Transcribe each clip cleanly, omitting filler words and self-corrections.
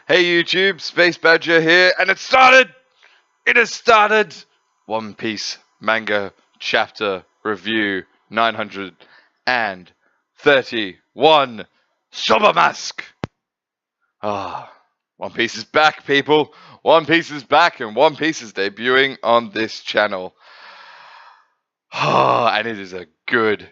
Hey YouTube, Space Badger here, and it started! It has started! One Piece manga chapter review 931. SOBA MASK! One Piece is back, people! One Piece is back, and One Piece is debuting on this channel. And it is a good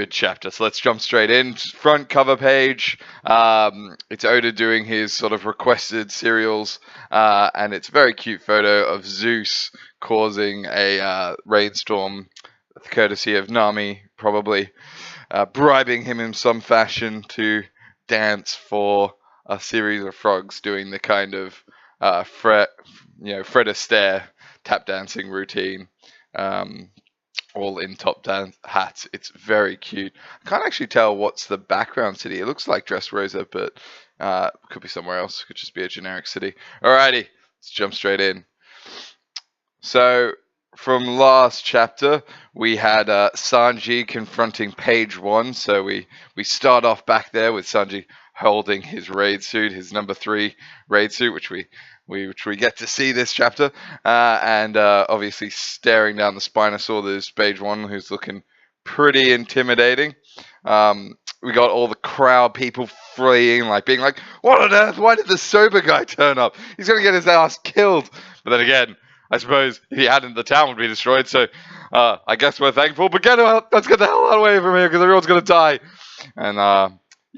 chapter. So let's jump straight in. Front cover page. It's Oda doing his sort of requested serials, and it's a very cute photo of Zeus causing a rainstorm, courtesy of Nami, probably bribing him in some fashion to dance for a series of frogs, doing the kind of Fred Astaire tap dancing routine. All in top down hats. It's very cute. I can't actually tell what's the background city. It looks like Dressrosa, but could be somewhere else. Could just be a generic city. Alrighty, let's jump straight in. So from last chapter, we had Sanji confronting Page 1. So we start off back there with Sanji holding his raid suit, his number 3 raid suit, which we get to see this chapter, and obviously staring down the Spinosaur. There's Page 1, who's looking pretty intimidating. We got all the crowd people fleeing, like being like, "What on earth? Why did the SOBA guy turn up? He's gonna get his ass killed." But then again, I suppose if he hadn't, the town would be destroyed. So I guess we're thankful. But let's get the hell away from here because everyone's gonna die. And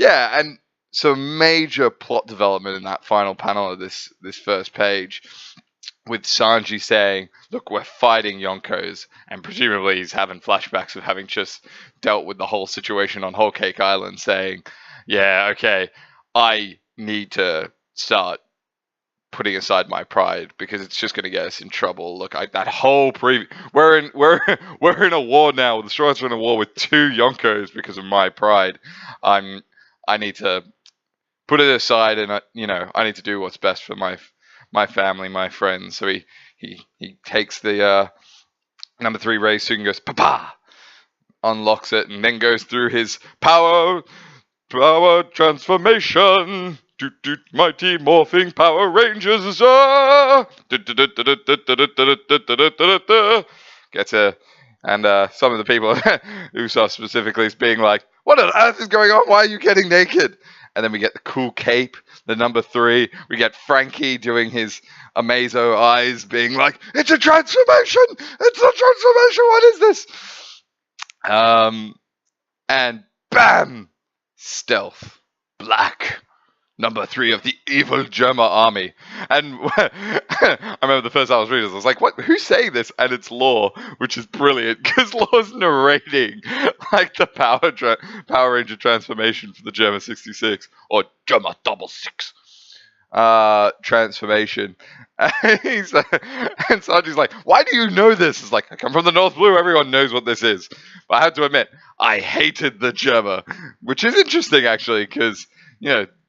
and some major plot development in that final panel of this first page, with Sanji saying, "Look, we're fighting Yonkos," and presumably he's having flashbacks of having just dealt with the whole situation on Whole Cake Island, saying, "Yeah, okay, I need to start putting aside my pride because it's just going to get us in trouble." Look, that whole we're in a war now. The Straws are in a war with 2 Yonkos because of my pride. I need to put it aside, and I need to do what's best for my family, my friends. So he takes the number 3 race suit and goes, "Papa!" unlocks it, and then goes through his power transformation. Mighty morphing Power Rangers. And some of the people, Usopp specifically, is being like, "What on earth is going on? Why are you getting naked?" And then we get the cool cape, the number 3. We get Frankie doing his Amazo eyes, being like, "It's a transformation! It's a transformation! What is this?" And bam! Stealth. Black. Number 3 of the evil Germa army. And I remember the first time I was reading this, I was like, "What? Who's saying this?" And it's Law, which is brilliant because Law's narrating like the Power Ranger transformation for the Germa 66 or Germa 66 transformation. And Sanji's like, "Why do you know this?" It's like, "I come from the North Blue. Everyone knows what this is." But I have to admit, I hated the Germa, which is interesting actually because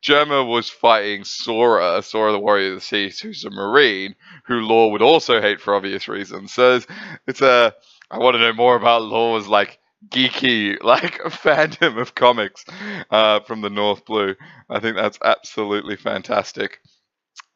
Germa was fighting Sora the Warrior of the Sea, who's a Marine, who Law would also hate for obvious reasons. So I want to know more about Law's like geeky fandom of comics from the North Blue. I think that's absolutely fantastic.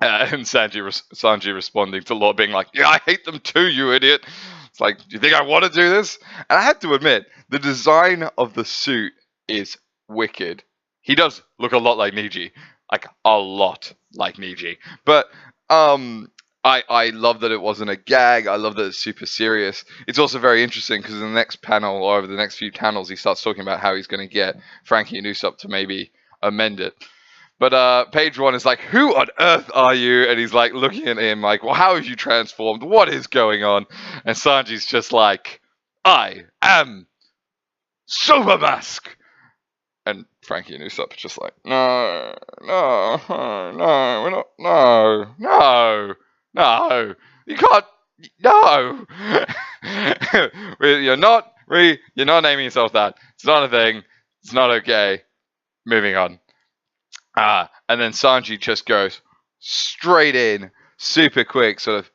And Sanji responding to Law being like, "Yeah, I hate them too, you idiot." It's like, "Do you think I want to do this?" And I have to admit, the design of the suit is wicked. He does look a lot like Niji, like a lot like Niji. But I love that it wasn't a gag. I love that it's super serious. It's also very interesting because in the next panel, or over the next few panels, he starts talking about how he's going to get Frankie and Usopp to maybe amend it. But Page 1 is like, "Who on earth are you?" And he's like looking at him like, "Well, how have you transformed? What is going on?" And Sanji's just like, "I am SOBA MASK." And Frankie and Usopp are just like, no, we're not, no, you can't, no. You're not naming yourself that. It's not a thing. It's not okay. Moving on. And then Sanji just goes straight in, super quick, sort of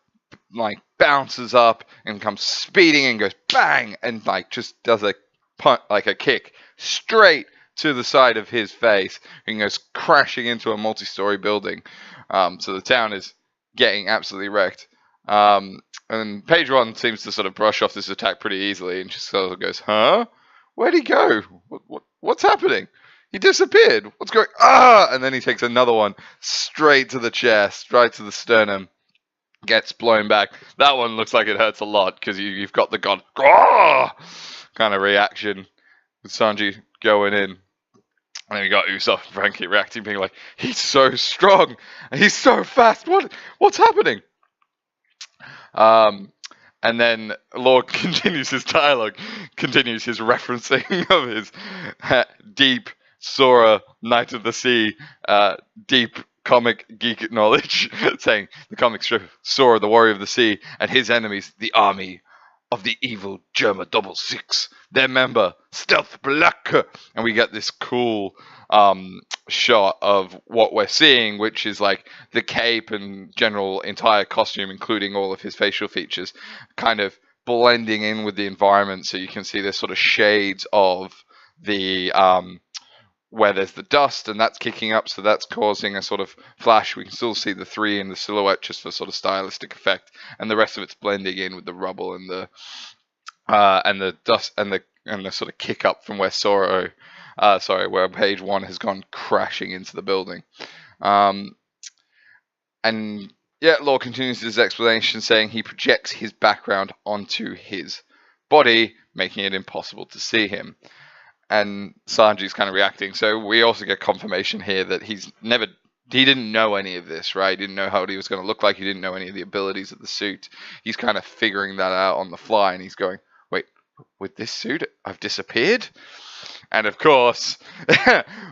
like bounces up and comes speeding and goes bang, and like just does a punt, like a kick straight to the side of his face and goes crashing into a multi-story building. So the town is getting absolutely wrecked. And page one seems to sort of brush off this attack pretty easily and just sort of goes, huh? Where'd he go? What's happening? He disappeared. What's going? Ah! And then he takes another one straight to the chest, right to the sternum. Gets blown back. That one looks like it hurts a lot because you've got the god kind of reaction with Sanji going in. And then you got Usopp and Frankie reacting, being like, he's so strong and he's so fast. What's happening? And then Lord continues his dialogue, continues his referencing of his deep Sora, Knight of the Sea, deep comic geek knowledge, saying the comic strip Sora, the Warrior of the Sea, and his enemies, the army of the evil Germa 66, their member, Stealth Black. And we get this cool shot of what we're seeing, which is like the cape and general entire costume, including all of his facial features, kind of blending in with the environment. So you can see there's sort of shades of the where there's the dust, and that's kicking up, so that's causing a sort of flash. We can still see the three in the silhouette just for sort of stylistic effect, and the rest of it's blending in with the rubble and the dust and the sort of kick up from where where page one has gone crashing into the building. And yeah, Law continues his explanation, saying he projects his background onto his body, making it impossible to see him. And Sanji's kind of reacting. So we also get confirmation here that he didn't know any of this, right? He didn't know how he was going to look like. He didn't know any of the abilities of the suit. He's kind of figuring that out on the fly, and he's going, wait, with this suit, I've disappeared? And of course,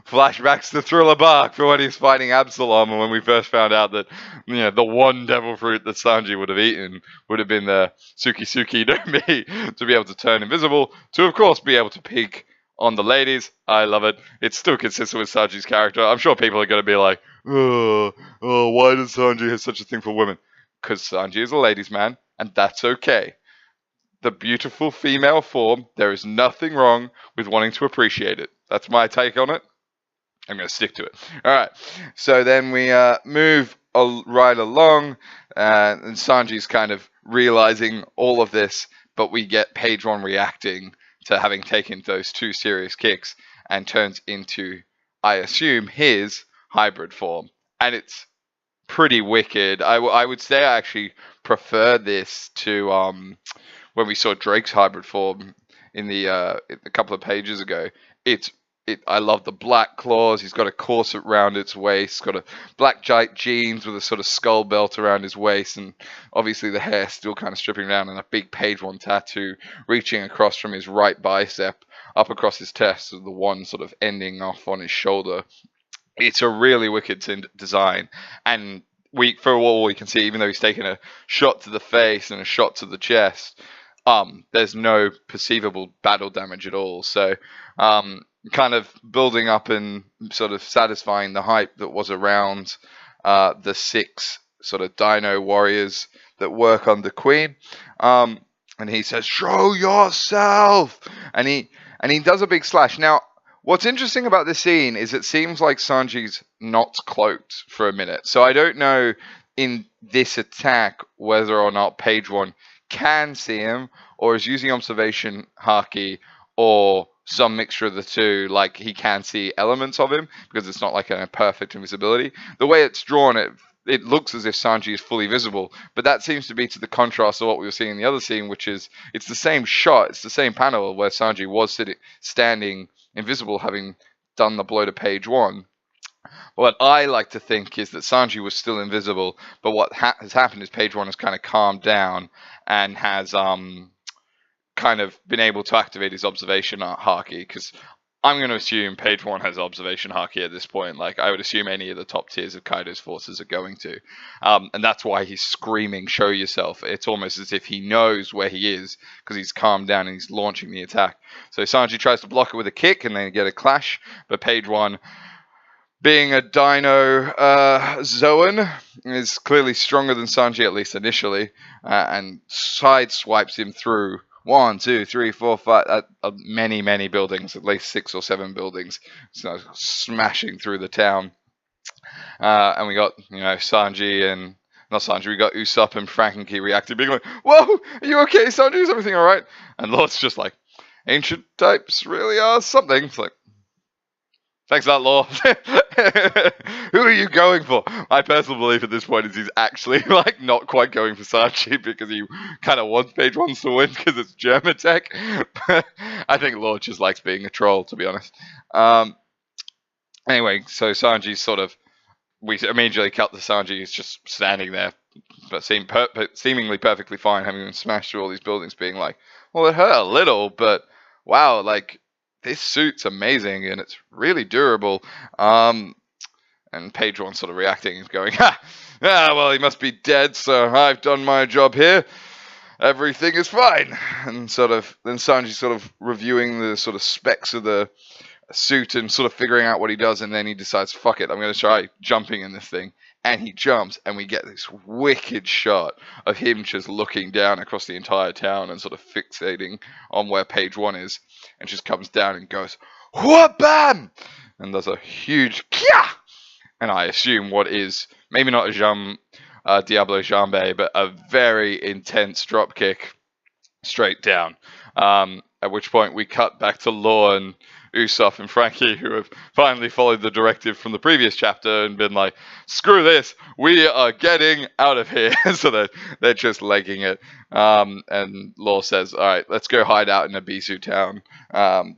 flashbacks to Thriller Bark for when he's fighting Absalom, and when we first found out that, you know, the one devil fruit that Sanji would have eaten would have been the Suki Suki no Mi, to be able to turn invisible, to of course be able to peek on the ladies. I love it. It's still consistent with Sanji's character. I'm sure people are going to be like, oh, why does Sanji have such a thing for women? Because Sanji is a ladies' man, and that's okay. The beautiful female form, there is nothing wrong with wanting to appreciate it. That's my take on it. I'm going to stick to it. All right. So then we move right along, and Sanji's kind of realizing all of this, but we get page one reacting to having taken those two serious kicks, and turns into, I assume, his hybrid form. And it's pretty wicked. I would say I actually prefer this to when we saw Drake's hybrid form in a couple of pages ago. I love the black claws. He's got a corset around its waist, got a black giant jeans with a sort of skull belt around his waist, and obviously the hair still kind of stripping down, and a big page one tattoo reaching across from his right bicep up across his chest, with the one sort of ending off on his shoulder. It's a really wicked design, and for all we can see, even though he's taken a shot to the face and a shot to the chest, there's no perceivable battle damage at all. So kind of building up and sort of satisfying the hype that was around the 6 sort of dino warriors that work under Queen. And he says, show yourself! And he does a big slash. Now, what's interesting about this scene is it seems like Sanji's not cloaked for a minute. So I don't know in this attack whether or not page one can see him, or is using observation haki, or some mixture of the two, like he can see elements of him, because it's not like a perfect invisibility. The way it's drawn, it looks as if Sanji is fully visible, but that seems to be to the contrast of what we were seeing in the other scene, which is, it's the same shot, it's the same panel where Sanji was standing invisible, having done the blow to page one. What I like to think is that Sanji was still invisible, but what has happened is page one has kind of calmed down and has kind of been able to activate his observation haki, because I'm going to assume page one has observation haki at this point. Like, I would assume any of the top tiers of Kaido's forces are going to. And that's why he's screaming, show yourself. It's almost as if he knows where he is, because he's calmed down and he's launching the attack. So Sanji tries to block it with a kick and then get a clash, but page one, being a dino Zoan, is clearly stronger than Sanji, at least initially, and side swipes him through 1, 2, 3, 4, 5, many buildings, at least 6 or 7 buildings, so smashing through the town. And we got, Sanji and not Sanji, we got Usopp and Frankie reacting, being like, "Whoa, are you okay, Sanji? Is everything all right?" And Lord's just like, "Ancient types really are something." It's like, thanks for that, Law. Who are you going for? My personal belief at this point is he's actually like not quite going for Sanji because he kind of wants Page Wants to win because it's German tech. I think Law just likes being a troll, to be honest. Anyway, so Sanji's sort of, we immediately cut to Sanji. He's just standing there, but seemingly perfectly fine, having been smashed through all these buildings, being like, "Well, it hurt a little, but wow, like this suit's amazing and it's really durable." And Page One sort of reacting and going, "Ha! Yeah, well, he must be dead, so I've done my job here. Everything is fine." And then Sanji sort of reviewing the sort of specs of the suit and sort of figuring out what he does, and then he decides, fuck it, I'm going to try jumping in this thing, and he jumps, and we get this wicked shot of him just looking down across the entire town and sort of fixating on where Page One is, and just comes down and goes, "What bam!" and there's a huge Kya! And I assume what is maybe not a Diablo Jambe, but a very intense drop kick straight down. At which point we cut back to Law and Usopp and Frankie, who have finally followed the directive from the previous chapter and been like, "Screw this, we are getting out of here." So they're just legging it. And Law says, "All right, let's go hide out in Abisu town,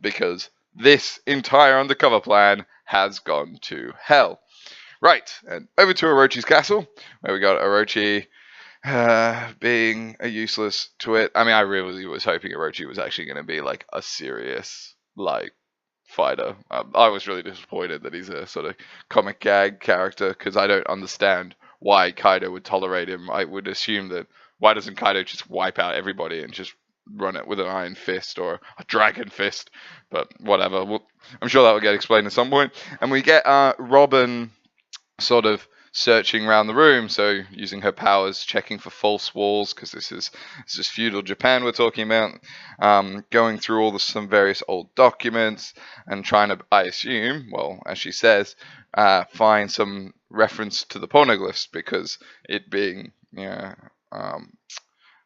because this entire undercover plan has gone to hell." Right, and over to Orochi's castle, where we got Orochi being a useless twit. I mean, I really was hoping Orochi was actually going to be like a serious, like, fighter. I was really disappointed that he's a sort of comic gag character, because I don't understand why Kaido would tolerate him. I would assume that, why doesn't Kaido just wipe out everybody and just run it with an iron fist or a dragon fist? But whatever. I'm sure that will get explained at some point. And we get Robin sort of searching around the room, so using her powers, checking for false walls, because this is feudal Japan we're talking about, going through some various old documents and trying to, I assume, well, as she says, find some reference to the poneglyphs, because it being,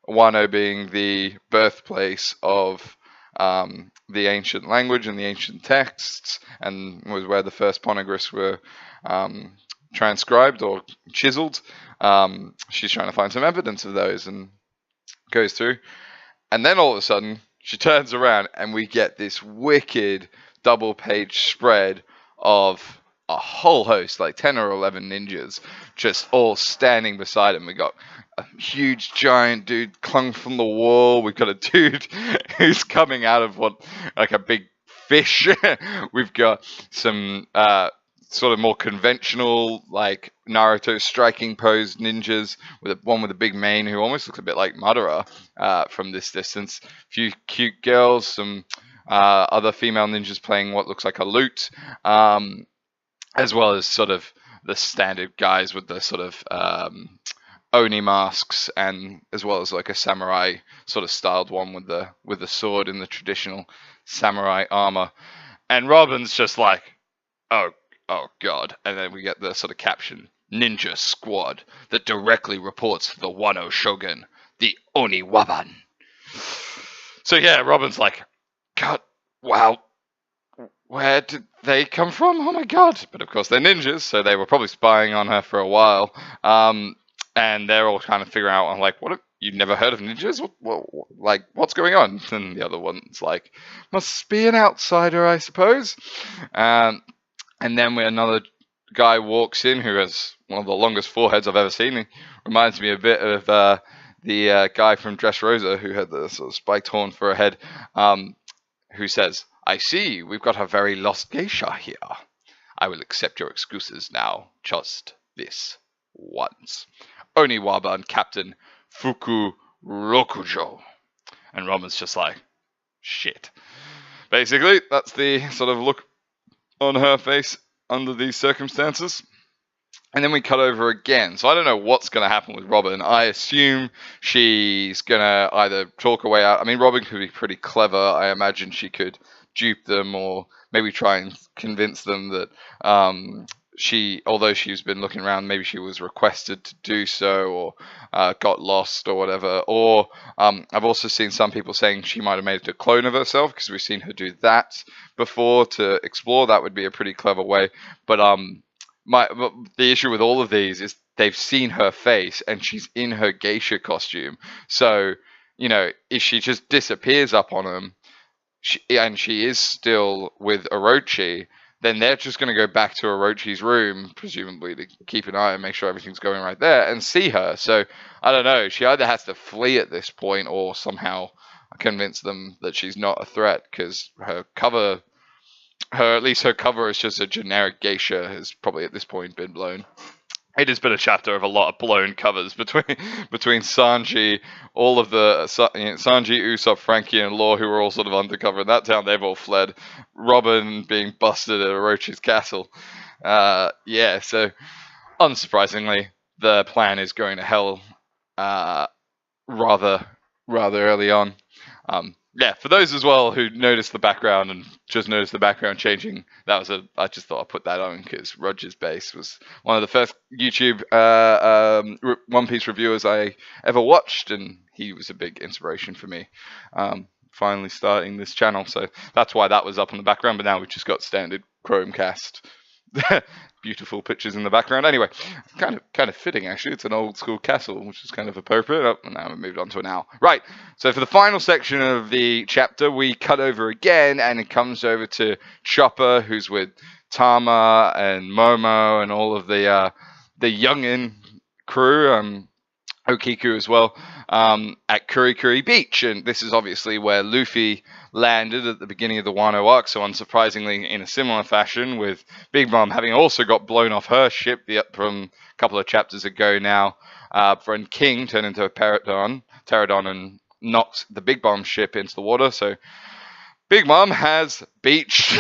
Wano being the birthplace of the ancient language and the ancient texts, and was where the first poneglyphs were transcribed or chiseled. She's trying to find some evidence of those and goes through, and then all of a sudden she turns around and we get this wicked double page spread of a whole host, like 10 or 11 ninjas, just all standing beside him. We got a huge giant dude clung from the wall. We've got a dude who's coming out of like a big fish. We've got some sort of more conventional, like Naruto striking pose ninjas, with one with a big mane who almost looks a bit like Madara from this distance. A few cute girls, some other female ninjas playing what looks like a lute, as well as sort of the standard guys with the sort of Oni masks, and as well as like a samurai sort of styled one with the sword in the traditional samurai armor. And Robin's just like, Oh god. And then we get the sort of caption, "Ninja squad that directly reports to the Wano Shogun, the Oni Waban." So yeah, Robin's like, God, wow, where did they come from? Oh my god. But of course they're ninjas, so they were probably spying on her for a while. And they're all kind of figuring out, I'm like, what? You've never heard of ninjas? Like, what's going on? And the other one's like, must be an outsider, I suppose. And then when another guy walks in who has one of the longest foreheads I've ever seen. He reminds me a bit of the guy from Dressrosa who had the sort of spiked horn for a head, who says, "I see, we've got a very lost geisha here. I will accept your excuses now, just this once. Oniwaban Captain Fuku Rokujo." And Robin's just like, shit. Basically, that's the sort of look on her face under these circumstances. And then we cut over again. So I don't know what's going to happen with Robin. I assume she's going to either talk her way out. I mean, Robin could be pretty clever. I imagine she could dupe them or maybe try and convince them that although she's been looking around, maybe she was requested to do so or got lost or whatever. Or I've also seen some people saying she might have made a clone of herself, because we've seen her do that before to explore. That would be a pretty clever way. But the issue with all of these is they've seen her face and she's in her geisha costume. So, if she just disappears up on them, and she is still with Orochi, then they're just going to go back to Orochi's room, presumably to keep an eye and make sure everything's going right there, and see her. So, I don't know. She either has to flee at this point or somehow convince them that she's not a threat, because at least her cover is just a generic geisha, has probably at this point been blown. It has been a chapter of a lot of blown covers between Sanji, all of the Sanji, Usopp, Frankie, and Law, who were all sort of undercover in that town. They've all fled. Robin being busted at Orochi's castle. So unsurprisingly, the plan is going to hell rather early on. For those as well who noticed the background and just noticed the background changing, I just thought I'd put that on because Roger's Base was one of the first YouTube One Piece reviewers I ever watched, and he was a big inspiration for me finally starting this channel. So that's why that was up in the background, but now we've just got standard Chromecast. Beautiful pictures in the background. Anyway, kind of fitting actually. It's an old school castle, which is kind of appropriate. And now we've moved on to an owl. Right. So for the final section of the chapter, we cut over again, and it comes over to Chopper, who's with Tama and Momo and all of the youngin crew. Okiku as well, at Kurikuri Beach. And this is obviously where Luffy landed at the beginning of the Wano arc, so unsurprisingly in a similar fashion, with Big Mom having also got blown off her ship from a couple of chapters ago now. Friend King turned into a pterodon and knocked the Big Mom ship into the water, so Big Mom has beached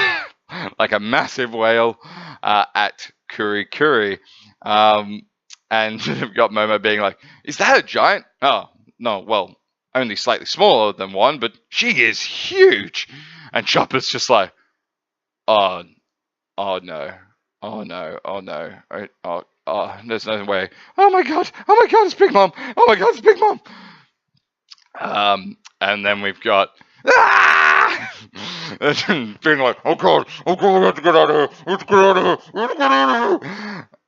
like a massive whale at Kurikuri. And we've got Momo being like, is that a giant? Oh, no, well, only slightly smaller than one, but she is huge. And Chopper's just like, oh no, there's no way. Oh my god, it's Big Mom. Oh my god, it's Big Mom. And then we've got, being like, oh god, we have to get out of here.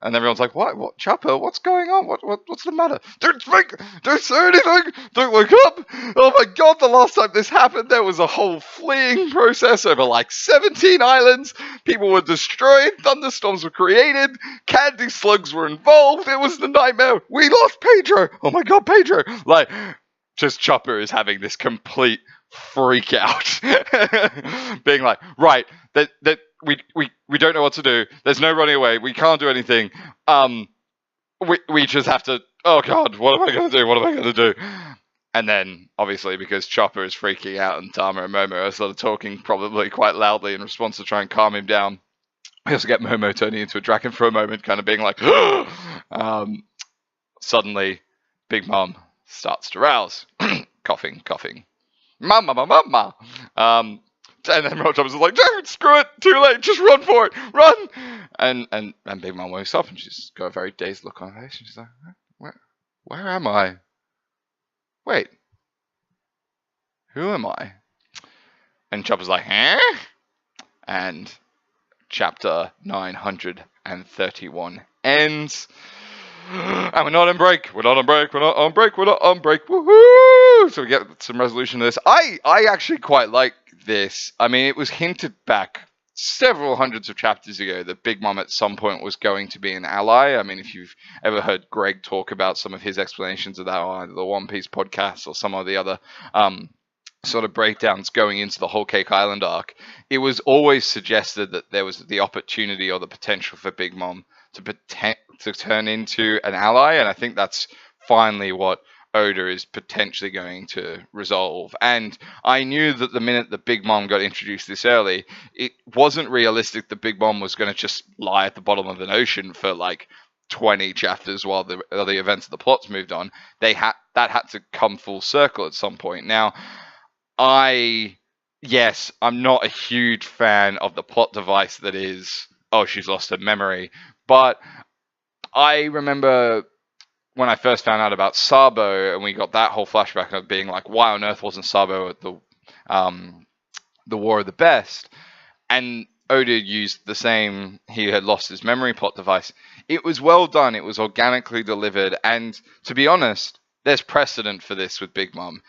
And everyone's like, what, Chopper, what's going on? What's the matter? Don't speak! Don't say anything! Don't wake up! Oh my god, the last time this happened, there was a whole fleeing process over like 17 islands. People were destroyed, thunderstorms were created, candy slugs were involved, it was the nightmare. We lost Pedro! Oh my god, Pedro! Like, just Chopper is having this complete freak out. Being like, right, that we don't know what to do. There's no running away. We can't do anything. We just have to. Oh god, what am I going to do? What am I going to do? And then, obviously, because Chopper is freaking out and Tama and Momo are sort of talking probably quite loudly in response to try and calm him down, we also get Momo turning into a dragon for a moment, kind of being like, suddenly, Big Mom starts to rouse, coughing. Mama. And then Chopper's like, don't, screw it, too late, just run for it, run! And Big Mom wakes up and she's got a very dazed look on her face, and she's like, where am I? Wait, who am I? And Chopper's like, huh? And chapter 931 ends. And we're not on break, woohoo! So we get some resolution to this. I actually quite like this. I mean, it was hinted back several hundreds of chapters ago that Big Mom at some point was going to be an ally. I mean, if you've ever heard Greg talk about some of his explanations of that on either the One Piece podcast or some of the other sort of breakdowns going into the Whole Cake Island arc, it was always suggested that there was the opportunity or the potential for Big Mom to turn into an ally, and I think that's finally what Oda is potentially going to resolve. And I knew that the minute the Big Mom got introduced this early, it wasn't realistic that Big Mom was going to just lie at the bottom of an ocean for like 20 chapters while the events of the plots moved on. That had to come full circle at some point. Now, yes, I'm not a huge fan of the plot device that is, oh, she's lost her memory, but I remember when I first found out about Sabo and we got that whole flashback of being like, why on earth wasn't Sabo at the War of the Best? And Oda used the same, he had lost his memory plot device. It was well done. It was organically delivered. And to be honest, there's precedent for this with Big Mom.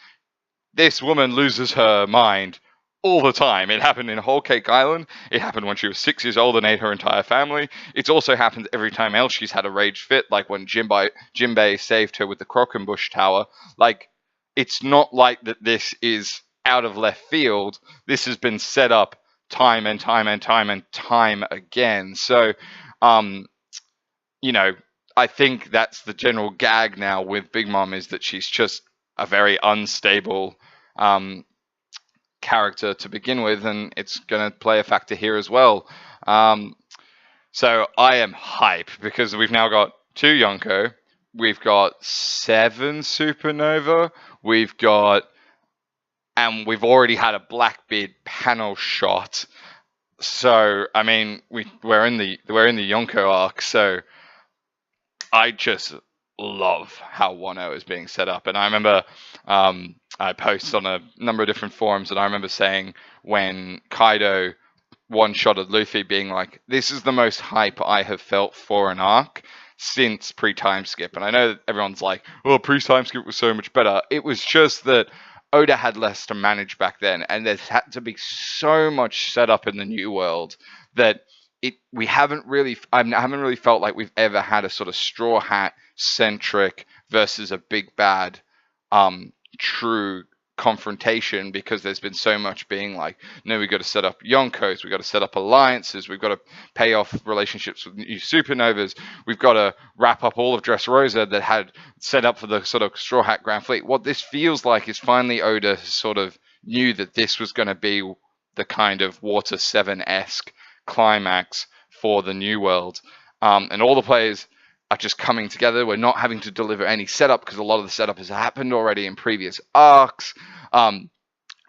This woman loses her mind all the time. It happened in Whole Cake Island. It happened when she was 6 years old and ate her entire family. It's also happened every time else she's had a rage fit, like when Jinbei saved her with the Croquembouche Tower. Like, it's not like that this is out of left field. This has been set up time and time and time and time again. So, you know, I think that's the general gag now with Big Mom, is that she's just a very unstable character to begin with, and it's going to play a factor here as well. So I am hype because we've now got 2 Yonko, we've got 7 Supernova, and we've already had a Blackbeard panel shot. So I mean, we're in the Yonko arc, so I just love how Wano is being set up. And I remember I posted on a number of different forums, and I remember saying when Kaido one-shotted Luffy, being like, this is the most hype I have felt for an arc since pre-time skip. And I know that everyone's like, oh, pre-time skip was so much better. It was just that Oda had less to manage back then, and there had to be so much set up in the new world that I haven't really felt like we've ever had a sort of Straw Hat centric versus a big bad true confrontation, because there's been so much being like, no, we've got to set up Yonkos, we've got to set up alliances, we've got to pay off relationships with new supernovas, we've got to wrap up all of Dressrosa that had set up for the sort of Straw Hat Grand Fleet. What this feels like is finally Oda sort of knew that this was going to be the kind of Water 7-esque climax for the new world, and all the players are just coming together. We're not having to deliver any setup because a lot of the setup has happened already in previous arcs, and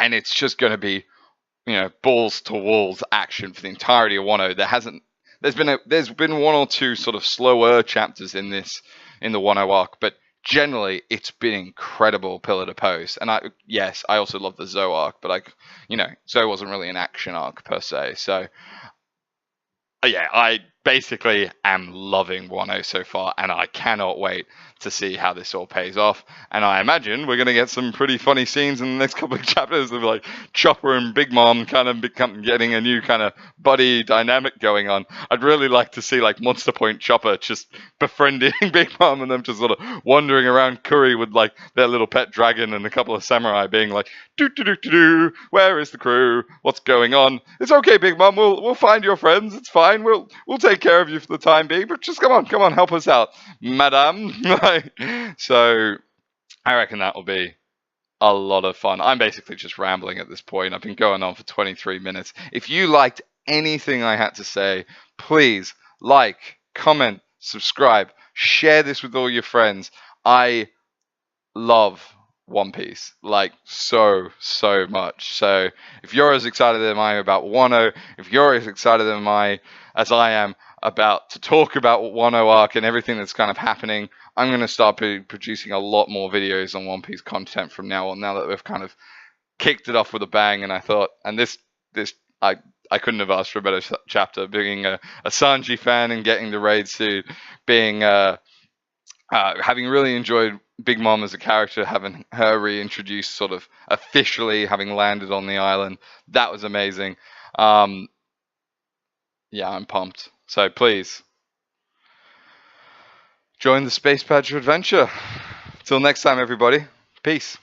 it's just going to be, you know, balls to walls action for the entirety of Wano. There's been 1 or 2 sort of slower chapters in the Wano arc, but generally it's been incredible pillar to post. And I also love the Zoe arc, but Zoe wasn't really an action arc per se. So yeah, I basically am loving Wano so far, and I cannot wait to see how this all pays off. And I imagine we're going to get some pretty funny scenes in the next couple of chapters of like Chopper and Big Mom kind of getting a new kind of buddy dynamic going on. I'd really like to see like Monster Point Chopper just befriending Big Mom, and them just sort of wandering around Kuri with like their little pet dragon and a couple of samurai being like, do, where is the crew? What's going on? It's okay, Big Mom. We'll find your friends. It's fine. We'll take care of you for the time being, but just come on, help us out, madame. So I reckon that will be a lot of fun. I'm basically just rambling at this point. I've been going on for 23 minutes. If you liked anything I had to say, please like, comment, subscribe, share this with all your friends. I love One Piece, like so much. So if you're as excited as I am about Wano, if you're as excited as I am about to talk about Wano arc and everything that's kind of happening, I'm going to start producing a lot more videos on One Piece content from now on, now that we've kind of kicked it off with a bang. And I thought, and I couldn't have asked for a better chapter, being a Sanji fan and getting the raid suit, being having really enjoyed Big Mom as a character, having her reintroduced sort of officially, having landed on the island. That was amazing. Yeah, I'm pumped. So please, join the Space Badger adventure. Till next time, everybody. Peace.